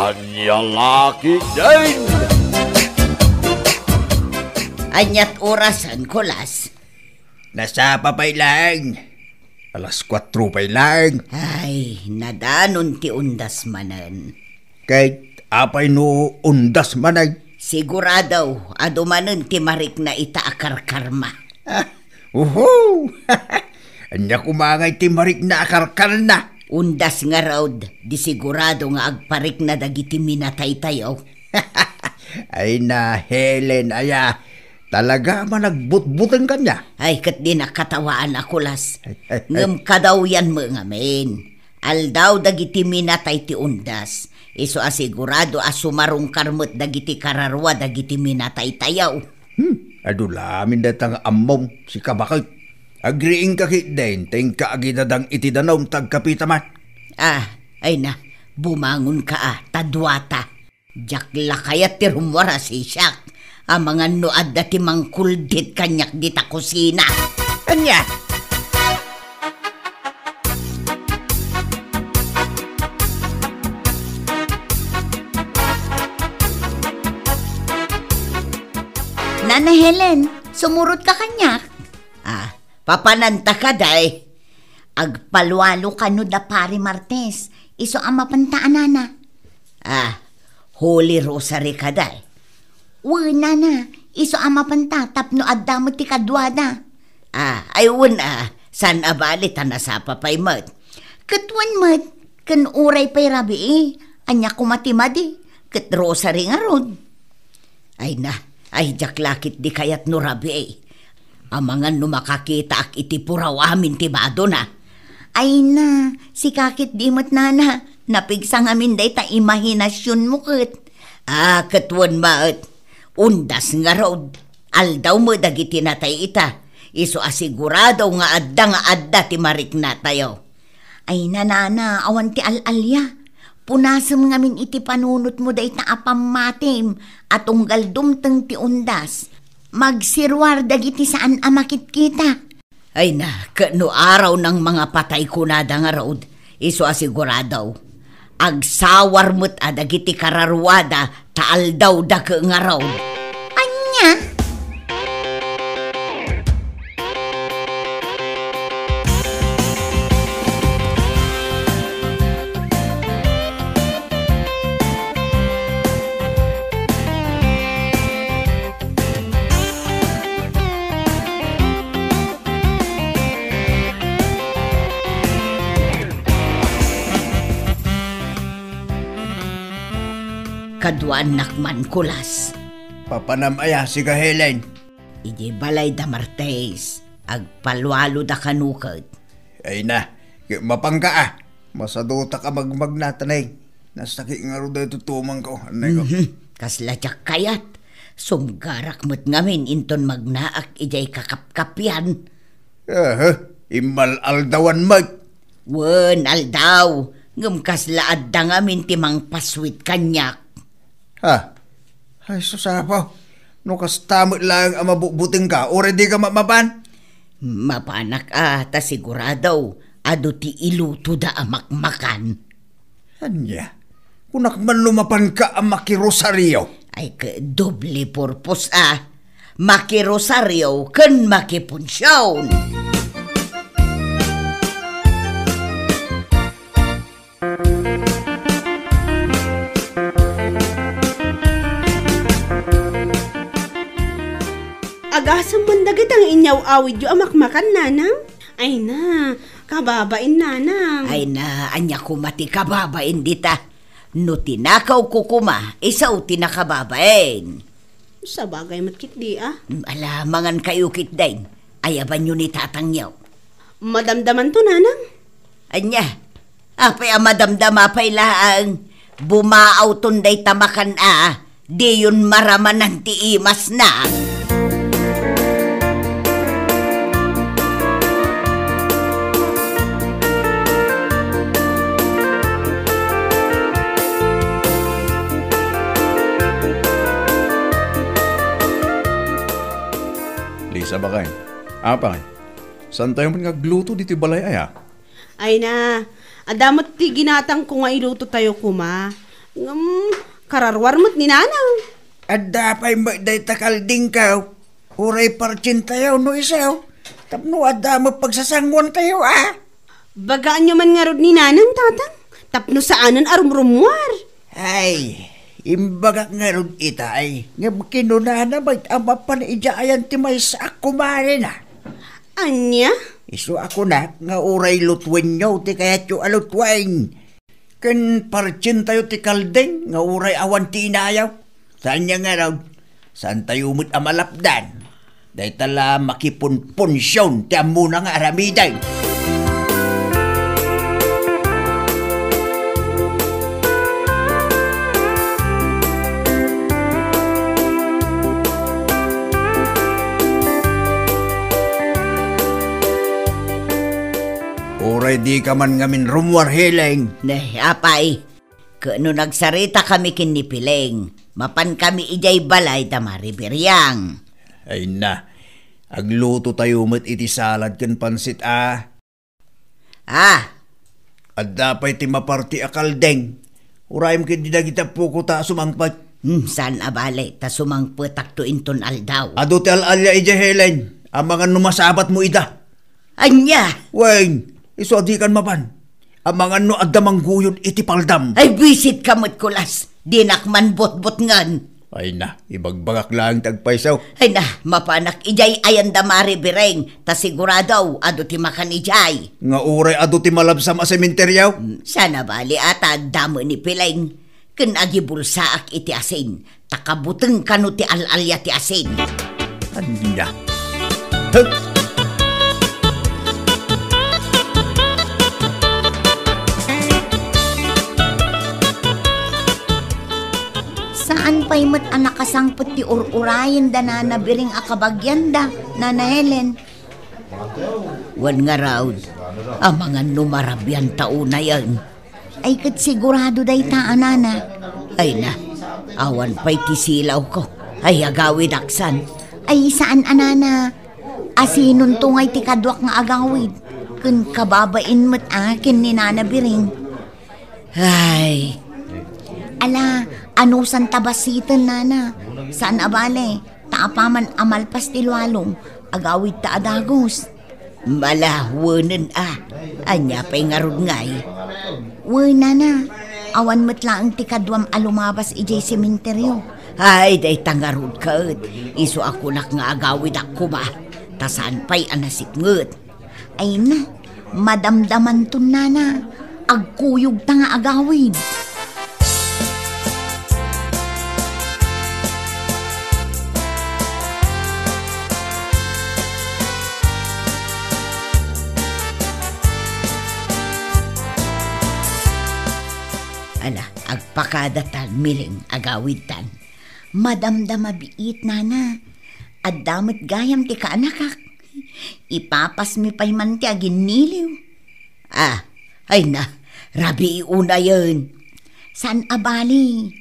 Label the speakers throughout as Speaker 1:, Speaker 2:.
Speaker 1: Anya laki din!
Speaker 2: Anyat orasan ko, las.
Speaker 3: Nasa papay lang. 4:00 pay lang.
Speaker 2: Ay, nadanon ti undas manen.
Speaker 3: Kahit apay no undas manay.
Speaker 2: Siguradaw, adumanen ti marik na itaakar karma.
Speaker 3: Uhu! Anya kumangay ti marik na akarkal na.
Speaker 2: Undas nga raod, di sigurado nga agparik na dagiti minatay tayo.
Speaker 3: Ay na, Helen, aya. Talaga managbutbutan kanya.
Speaker 2: Ay, kat di nakatawaan ako, las. Ngam kadaw yan mo ngamin. Aldaw dagiti minatay ti undas. Iso asigurado asumarong karmot dagiti kararwa dagiti minatay tayaw.
Speaker 3: Adulamin datang ammom si kabakit. Agriing kakit din, ting kaagidadang itidanom tagkapitaman.
Speaker 2: Ay na, bumangon ka tadwata. Jakla kayat ti rumwara si Siak. Ang mga noad dati mangkuldit kanyak dita kusina.
Speaker 3: Anya?
Speaker 4: Nana Helen, sumurot ka kanyak.
Speaker 2: Papananta ka day.
Speaker 4: Agpalwalo ka no da pari Martes. Iso ang mapantaan nana.
Speaker 2: Holy Rosary ka day.
Speaker 4: Nana, iso ang mapanta tapno adda mo ti kadwada.
Speaker 2: Ayun san abali tanasa papay mat.
Speaker 4: Katwan mat, kan uray pay rabi anya kumatimadi, kat rosary nga rod.
Speaker 2: Ay jaklakit di kayat no rabi Ang mga numakakita ak iti puraw amin ti bado na.
Speaker 4: Ay na, si kakit di mat nana, napigsang amin day ta imahinasyon mo kat.
Speaker 2: Katwan maat. Undas nga raod, aldaw mo dagiti natay ita. Iso asigurado nga adda ti marik na tayo.
Speaker 4: Ay nanana, awan ti alalya. Punasam ngamin iti panunot mo day ta apamatim at unggal dumteng ti undas. Magsirwar dagiti saan amakit kita.
Speaker 2: Ay na, kano araw ng mga patay kunada nga raod, iso asigurado. Agsawar mo't adagiti kararwada taal daw dake nga raw.
Speaker 4: Anya?
Speaker 2: Kaduan nakman kulas.
Speaker 3: Papanamaya si ka Helen.
Speaker 2: Iji balay da Martes. Agpalwalo da kanukad.
Speaker 3: Ay na, mapangka Masaduta ka magnatanay. Nasaki nga ro dahi tutumang ko. Anay ko.
Speaker 2: Kasla tsak kayat. Sumgarak mo't ngamin inton magnaak ijay kakapkapyan.
Speaker 3: Imal aldawan mag.
Speaker 2: Wen aldaw. Ngam kasla adda ngamin timang paswit kanyak.
Speaker 3: Ay, susapaw. No kastamot lang ang mabubuting ka, o ready ka mapan?
Speaker 2: Mapanak ta sigurado. Ado ti iluto da amakmakan.
Speaker 3: Anya, kunak man lumapan ka ang makirosaryo.
Speaker 2: Ay, doble purpose makirosaryo kan makipunsyon.
Speaker 5: Agasam man dagat ang inyaw awid yu amakmakan, nanang. Ay na, kababain, nanang.
Speaker 2: Ay na, anya kumati kababain dita. No tinakaw ko kuma, isaw tinakababain.
Speaker 5: Sa bagay matkit di
Speaker 2: Alamangan kayo kit din. Ayaban nyo ni tatangyaw.
Speaker 5: Madamdaman to, nanang.
Speaker 2: Anya, apay madamdama pa'y laang. Bumaaw tunday tamakan di yun maraman ng tiimas na.
Speaker 6: Lisa ba kayo? Apa kayo? Saan tayo man ngagluto dito balay aya?
Speaker 5: Ay na, adamot ti ginatang ko nga iluto tayo kuma. Kararwar mo't ni nanang.
Speaker 3: At dapay magday takalding ka. Uray parchin tayo no isaw. Tapno adda mo pagsasangwan tayo
Speaker 5: Bagaan nyo man nga rod ni nanang, tatang. Tapno saanan arumrumwar.
Speaker 3: Ay, imbagak nga ron itay. Nga kinunana ba't ama pa na ijayan ti may sa ako na.
Speaker 5: Anya?
Speaker 3: Iso ako na, nga uray lutwen nyo, ti kaya tiyo alutwen. Kan parchin tayo ti kaldeng, nga uray awan ti inayaw. Saan niya nga raw? Saan tayo mo't amalapdan? Dahil tala makipunpunsyon, ti amuna nga aramiday. Uray di ka man ngamin rumwar heleng.
Speaker 2: Apay, kano nagsarita kami kinipileng, mapan kami ijay balay tamaribiryang.
Speaker 3: Ay na, agluto tayo mat iti salad kan pansit At dapay ti maparti akaldeng. Urayam kin dinagita puko ta sumangpat.
Speaker 2: Saan abale, ta sumangpetak to inton aldaw.
Speaker 3: Ado ti alalya ijay heleng, ang mga numasabat mo ida.
Speaker 2: Anya!
Speaker 3: Weng! Iso di kan mapan. Ang mga no adamang guyon iti paldam.
Speaker 2: Ay bisit kamot kulas, dinakman bot-bot ngan.
Speaker 3: Ay na, ibagbagak lang tagpaisaw.
Speaker 2: Ay na, mapanak ijay ayan damari bireng, ta siguradaw ado ti makan ijay.
Speaker 3: Nga uray ado ti malabsam a sementeryaw.
Speaker 2: Sana bali ata damo ni pileng, ken agi bulsaak iti asin, takabuteng kano ti alalya ti asin.
Speaker 3: Anda.
Speaker 4: Saan pa'y mat anak kasangpot ti urayan da na nabiring akabagyan da, Nana Helen?
Speaker 2: Wan nga raw, ang mga numarabyan tauna yan.
Speaker 4: Ay kat sigurado day taan, Nana.
Speaker 2: Ay na, awan pa'y tisilaw ko, ay agawid aksan.
Speaker 4: Ay saan, Anana? Asinon tungay ti kadwak nga agawid. Kun kababain mo't akin ni Nana Biring.
Speaker 2: Ay,
Speaker 4: ala, ano san tabasitan, Nana? Saan abale? Taapaman amalpas ti lualong, agawid ta adagos.
Speaker 2: malahwanan anya pa'y ngarod ngay.
Speaker 4: Uy, Nana, awan matlaang ti kadwam alumabas ijay sementeryo.
Speaker 2: Ay, day tangarod ka't. Iso ako nak nga agawid ako ba? Tasan pa'y anasipngot.
Speaker 4: Ay na, madamdaman to, Nana. Agkuyog ta nga agawid.
Speaker 2: Ala, agpakadatan miling agawid tan.
Speaker 4: Madamdama biit, Nana. At damit gayam ti kaanakak. Ipapas mi pa'y man ti aginiliw.
Speaker 2: Ay na, rabi iuna yun.
Speaker 4: San abali?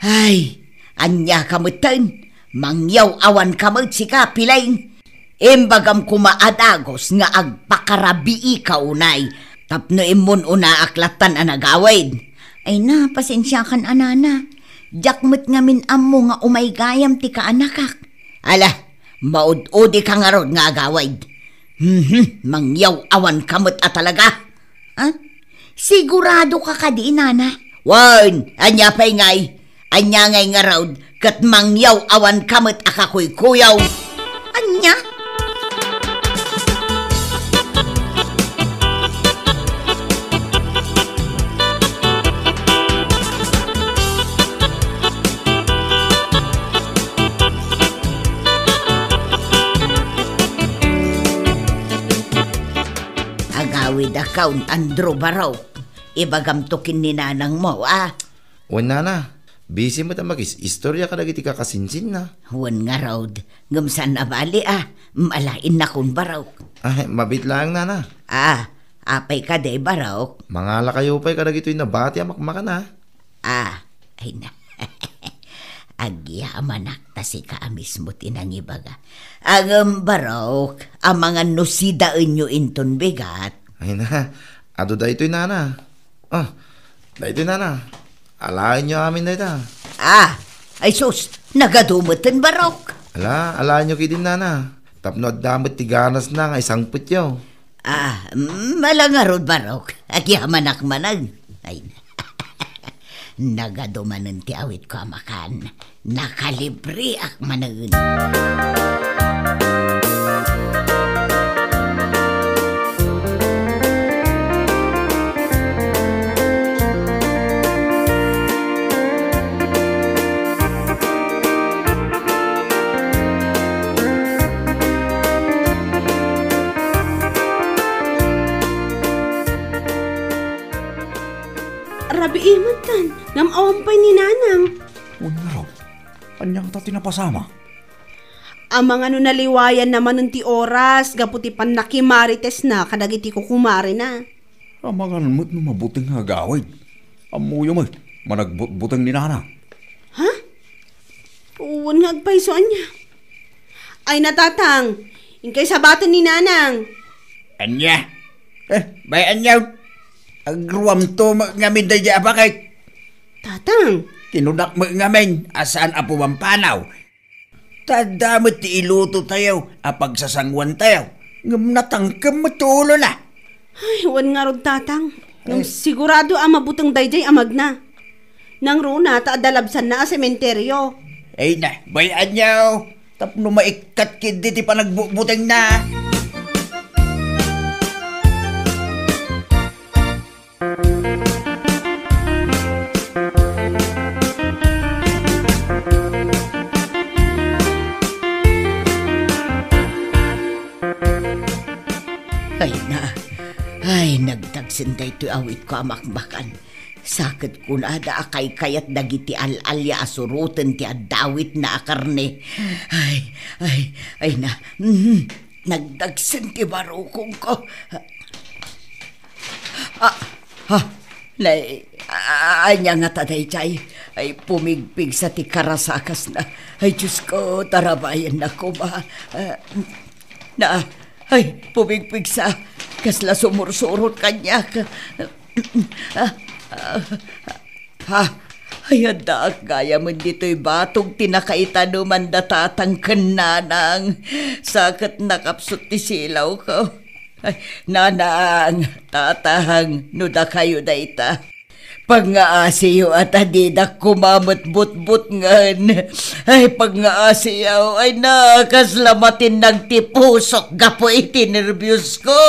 Speaker 2: Ay, anya kamutan. Mangyaw awan kamut si kapilain. Imbagam kumaadagos nga agpakarabi kaunay. Tapno imon una aklatan ang agawid.
Speaker 4: Ay na, pasensya kan, Anana. Jakmet ngamin amo nga umay gayam ti kaanakak.
Speaker 2: Ala, maud-udi ka nga rod nga agawid. Mangyaw awan kamot talaga.
Speaker 4: Sigurado ka kadi, Nana?
Speaker 2: Wan, anya pa'y ngay. Anya ngay nga rod, kat mangyaw awan kamot akakuy-kuyaw.
Speaker 4: Anya?
Speaker 2: Agawid account Andrew Barok. Ibagam tokin ni nanang mo,
Speaker 7: Wan na. Busy mo tamagis. Istorya ka nagiti kakasinsin na.
Speaker 2: Wan nga raud. Ngamsan na bali, Malain na kung Barok.
Speaker 7: Ay, mabit lang, Nana.
Speaker 2: Apay ka day Barok.
Speaker 7: Mangala kayo pa'y kadagito'y nabati amakmaka na.
Speaker 2: Ay na. Agyamanak ta si kaamis mo tinangibaga. Ang Barok, ang mga nusidaan nyo inton bigat.
Speaker 7: Ay na, ado da ito'y Nana. Da ito'y Nana. Alain nyo amin na ita.
Speaker 2: Ay sus, nagadumutin barok.
Speaker 7: Alain nyo kidin nana. Tapno at damot tiganas na nga isang putyo.
Speaker 2: Malangarod barok. Agyaman akmanag. Ay, nagadumanan ti awit ko amakan. Nakalibre akmanag.
Speaker 5: Rabi imatan, ngam awampay ni nanang.
Speaker 3: Una raw, anyang ta tinapasama.
Speaker 5: Amang naliwayan naman ng ti oras, gaputi pan nakimarites na, kadagiti ko kumari na.
Speaker 3: Amangan mo't no mabuting agawid. Amuyo mo, managbutang ni nana.
Speaker 5: Ha? Uwan nga agpaisoan niya. Ay natatang, inkay sabatan ni nanang.
Speaker 3: Anya? Bayan niyaw. Agruam to ngamin da dya bakit?
Speaker 5: Tatang,
Speaker 3: Tinudak mo ngamin, asaan apo mampanaw. Tadamot ti iluto tayo, apagsasangwan tayo. Ngam natangkam matulo na.
Speaker 5: ay uwan nga rod tatang. Nang sigurado mabutang dayjay amag na. Nang runa ta adalabsan na sementeryo.
Speaker 3: Ay na, bayan niyaw. Tapno maikat kindi ti panagbutang na.
Speaker 2: Ay, nagtagsinday to'y awit ko amakbakan. Sakit ko na da akay kayat dagiti alalya asurutan ti adawit na akarne. Ay na. Nagdagsin ti barukong ko. Anya nga taday chay. Ay pumigpig sa ti karasakas na. Ay Diyos ko, tarabayan na ko ba? Ay pumigpig sa kasla sumursurot kanya. Ay adak, gaya mo dito'y batog tinakaitano man datatang kananang. Sakit nakapsot ti silaw ko. Ay, nanang, tatahang, nuda kayo da ita. Pag-ngaasiyo at adidak kumamot but-but ngan. Ay, pag-ngaasiyaw, ay nakaslamatin nagtipusok gapo itinervyos ko.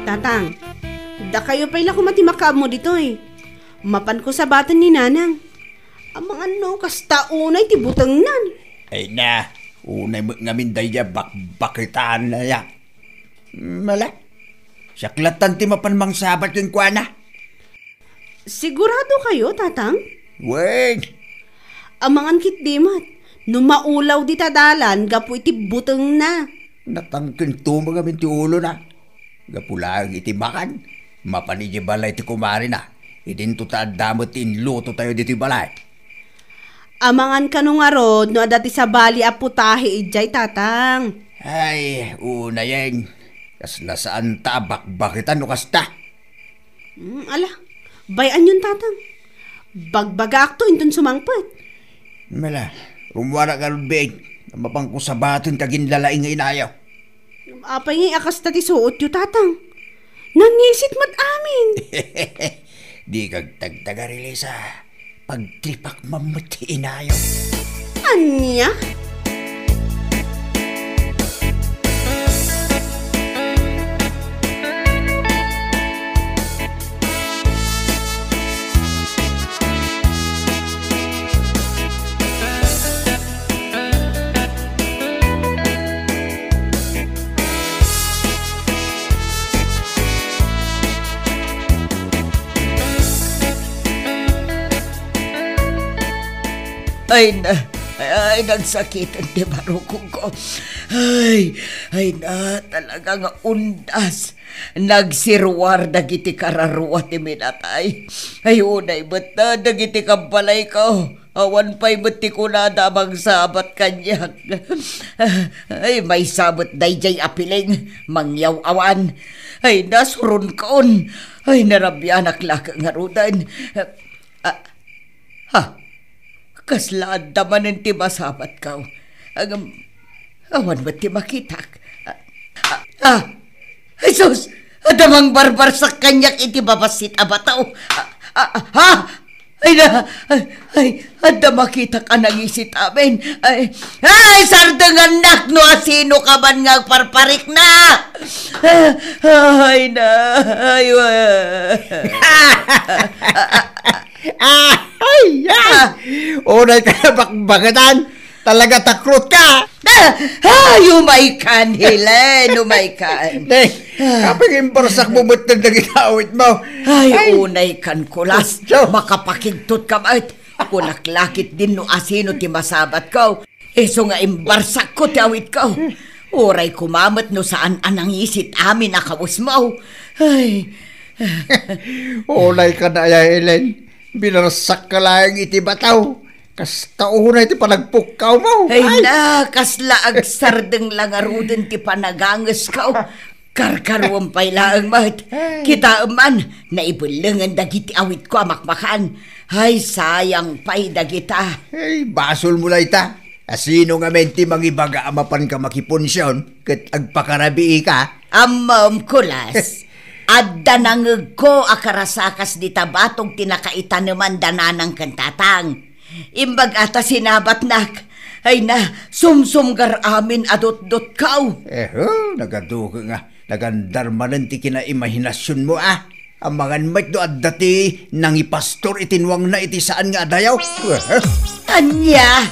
Speaker 5: Tatang, da kayo pa'y lako matimakab mo dito eh. Mapan ko sa batan ni nanang. Amang ano, kasta unay tibutang nan.
Speaker 3: Ay na, unay mo ngamin daya bakitaan na ya. Mala, saklatan ti mapanmang sabat yung kwa na.
Speaker 5: Sigurado kayo, tatang?
Speaker 3: Wait,
Speaker 5: Amangan kit dimat. Nung maulaw di tadalan, gapu iti butang na.
Speaker 3: natangkin to mga minti ulo na. Gapulang iti makan, mapanigi balay ti kumari na. Idin to damot inluto tayo dito balay.
Speaker 5: Amangan ka nung arod, no adati sa bali aputahe ijay, tatang.
Speaker 3: Ay, una yang, kasla saan tabak-bakitan no kasta.
Speaker 5: Ala, bayan yun, tatang. Bagbaga akto, intun sumangpet.
Speaker 3: Mala, rumwara ka rin, Beng. Mapangkusabaton kagin lalaing nga inayaw.
Speaker 5: Apay ngay akas tati suot yu, tatang. Nangisit mat amin.
Speaker 3: Di kag tagtagarili sa pagtripak mamuti inayaw.
Speaker 5: Anya?
Speaker 2: Ay na, Ay, nagsakitan ti barukong ko. Ay na, talaga nga undas. Nagsirwar dagiti kararwa ti minatay. Ay, unay bata, dagiti kambalay ko. Awan pa'y buti ko na damang sabat kanyak. Ay, may sabat dayjay apiling, mangyaw awan. Ay, nasurun kaon. Ay, narabyan aklaka nga rudan. Kaslaan naman ti masabat ka. Awan ba't ti makitak? Jesus! Adamang barbar sa kanyak iti babasit abataw. Ada makita ka nang isit amin. Sardangan nak no asino ka man nga parparik na.
Speaker 3: Unay ka na bakbagatan. Talaga takrot ka.
Speaker 2: Umay Helen, umay kan.
Speaker 3: Kapag imparsak mo ba't nagdagitawit mo?
Speaker 2: Ay, unay kan kulas. Makapakigtot ka ba't? Kunaklakit din no asino ti masabat ko. Eso nga imbarsak ko ti awit ko. Oray kumamat no saan anang isit amin akawus mo. Ay.
Speaker 3: Unay ka na, Helen. Binarsak ka lang iti bataw. Kas taunay ti panagpukaw mo.
Speaker 2: Ay na, kas laag sardeng langaruden ti panagangas ka. Karkarwang pa'y laang mat. Kita man, naibulangan dagiti awit ko amakmakan. Ay, sayang pa'y dagita.
Speaker 3: Ay, basol mo na ita. Asino nga menti mangibaga amapan ka makiponsyon kat agpakarabii ka.
Speaker 2: Amam kulas. Adda nangeg ko akarasakas di tabatog tinakaita naman dananang kantatang. Imbag ata sinabat nak. Ay na, sumsumgar amin adot-dot kaw.
Speaker 3: Nagadugo nga. Nagandarmanan ti kinaimahinasyon mo Ang mga mat do at dati nang ipastor itinwang na iti saan nga adayaw.
Speaker 2: Anya?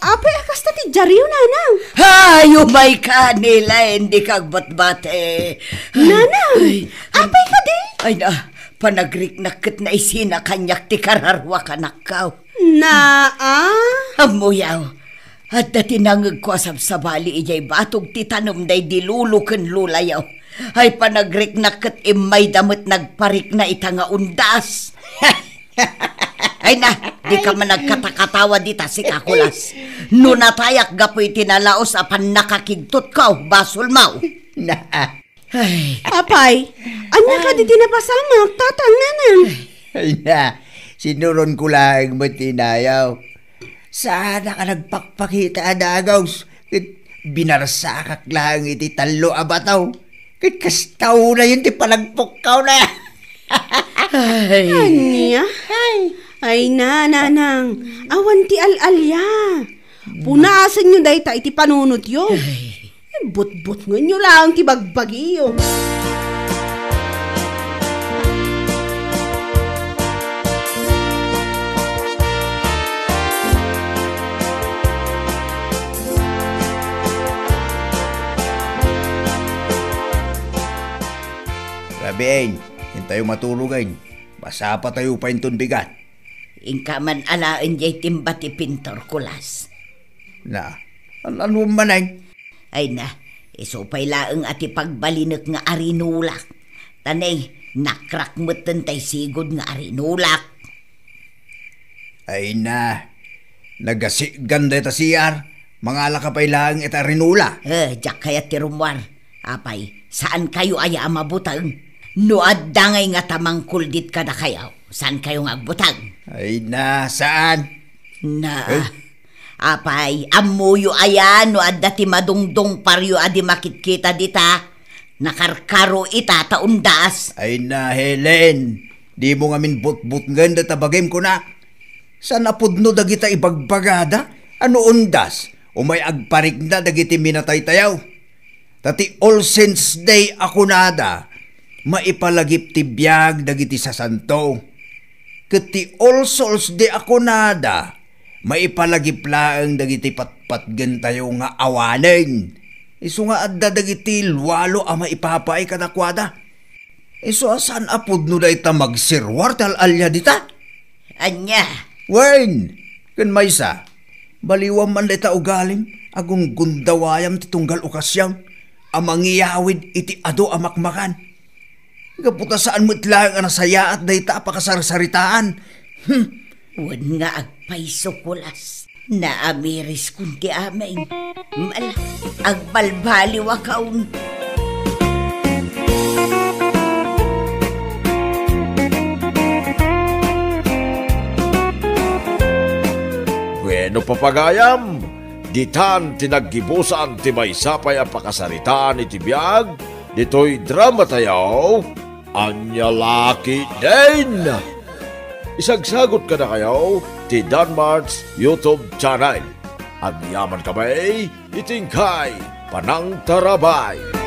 Speaker 5: Apay akas ta ti jariw, nanang.
Speaker 2: Hay, umay ka nila, hindi kagbat-bate.
Speaker 5: Nanang, apay ka di?
Speaker 2: Ay na, panagrik-nakit na isina kanyak ti kararwa kanakaw. Amuyaw, at dati nangag ko asab-sabali ijay batog ti tanom day dilulukan lulayaw. Ay panagrik-nakit imay damit nagparik na itanga undas. Ay na, di ka man nagkatakatawa dita si Kakulas. No natayak gapoy tinalaos apan nakakigtot ka, basol mau.
Speaker 5: Ay. Apay, anya ka di tinapasamak, tatang nanang.
Speaker 3: Ay na, sinuron ko lang mo tinayaw. Sana ka nagpakpakita adagaws. Binarsakak lang iti talo abataw. Kastaw na yun ti palagpukaw na.
Speaker 5: Anya? Ay na, nanang. Awan ti al-alya. Punasan nyo dahi ta iti panunot yun. But-but nga nyo lang ti bagbagiyo.
Speaker 3: Rabiin, hintayo matulugan. Basa pa tayo pa inton bigat.
Speaker 2: Ingka man alaan jay timbati pintor kulas.
Speaker 3: Na, ano manay?
Speaker 2: Ay na, isupay laeng ati pagbalinak nga arinulak. Tanay, nakrak mo tay sigod nga arinulak.
Speaker 3: Ay na, nagasigan da ita siyar. Mangala ka pa'y laeng ita arinula.
Speaker 2: Jak kaya tirumwar. Apay, saan kayo aya mabutang? No addangay nga tamang kuldit ka na kayaw. Saan kayo nga agbutang?
Speaker 3: Ay na, saan?
Speaker 2: Na, apay, amuyo ayan no adda ti madungdong paryo adi makitkita dita. Nakarkaro ita taundas.
Speaker 3: Ay na, Helen. Di mo ngamin but-but ganda tabagim ko na. Saan apudno dagita ibagbagada? Ano undas? Umay agparik na dagiti minatay tayaw. Tati All Saints Day ako nada. Maipalagip ti biyag dagiti sa santo. Kati All Souls Day ako nada. Maipalagip laang dagiti patpatgen tayo nga awanen. Isu nga adda dagiti luwalo ang maipapay kanakwada. So asan apod no day ta magsirwar tal alya dita?
Speaker 2: Anya,
Speaker 3: Wen, kan maysa, baliwam man day ta ugaling, agong gundawayam ti tunggal okasyang, amang iyawid iti ado amakmakan. Kaputa saan mo't lang ang nasaya at day ta apakasarsaritaan.
Speaker 2: wan nga agpaiso kulas. Naamiris kundi aming. Mala, agbalbaliw akaun.
Speaker 1: Bueno papagayam, ditan tinaggibusan ti may sapay ang pakasaritaan iti biyag, dito'y drama tayo, Anya Laki din! Isagsagot ka na kayo ti Danmart's YouTube channel. Ang yaman kamay, itingkay, panang tarabay.